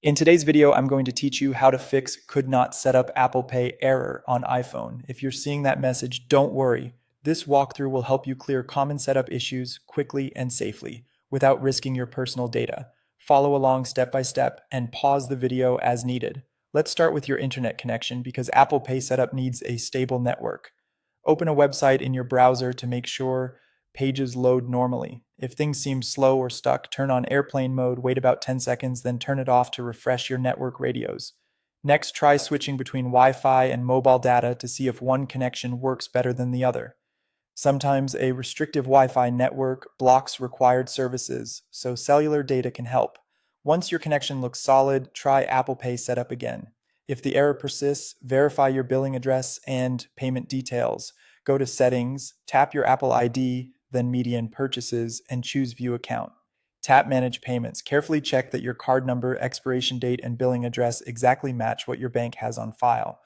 In today's video, I'm going to teach you how to fix could not set up Apple Pay error on iPhone. If you're seeing that message, don't worry. This walkthrough will help you clear common setup issues quickly and safely without risking your personal data. Follow along step by step and pause the video as needed. Let's start with your internet connection because Apple Pay setup needs a stable network. Open a website in your browser to make sure pages load normally. If things seem slow or stuck, turn on airplane mode, wait about 10 seconds, then turn it off to refresh your network radios. Next, try switching between Wi-Fi and mobile data to see if one connection works better than the other. Sometimes a restrictive Wi-Fi network blocks required services, so cellular data can help. Once your connection looks solid, try Apple Pay setup again. If the error persists, verify your billing address and payment details. Go to Settings, tap your Apple ID, then Media and Purchases, and choose View Account. Tap Manage Payments. Carefully check that your card number, expiration date, and billing address exactly match what your bank has on file.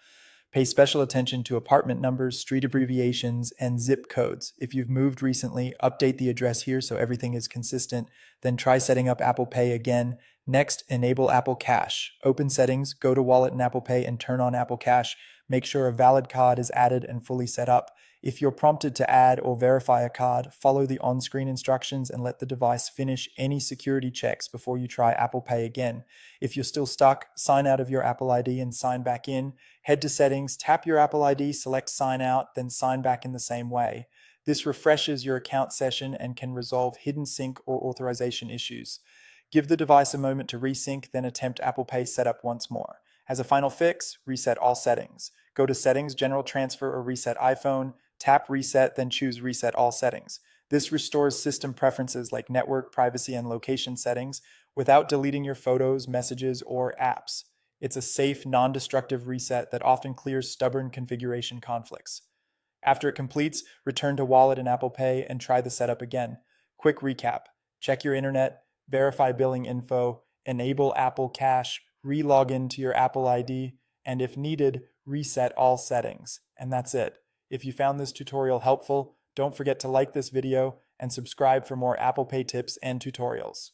Pay special attention to apartment numbers, street abbreviations, and zip codes. If you've moved recently, update the address here so everything is consistent. Then try setting up Apple Pay again. Next, enable Apple Cash. Open Settings, go to Wallet and Apple Pay, and turn on Apple Cash. Make sure a valid card is added and fully set up. If you're prompted to add or verify a card, follow the on-screen instructions and let the device finish any security checks before you try Apple Pay again. If you're still stuck, sign out of your Apple ID and sign back in. Head to Settings, tap your Apple ID, select Sign Out, then sign back in the same way. This refreshes your account session and can resolve hidden sync or authorization issues. Give the device a moment to resync, then attempt Apple Pay setup once more. As a final fix, reset all settings. Go to Settings, General Transfer, or Reset iPhone. Tap Reset, then choose Reset All Settings. This restores system preferences like network, privacy, and location settings without deleting your photos, messages, or apps. It's a safe, non-destructive reset that often clears stubborn configuration conflicts. After it completes, return to Wallet and Apple Pay and try the setup again. Quick recap. Check your internet, verify billing info, enable Apple Cash, re-log into your Apple ID, and if needed, reset all settings. And that's it. If you found this tutorial helpful, don't forget to like this video and subscribe for more Apple Pay tips and tutorials.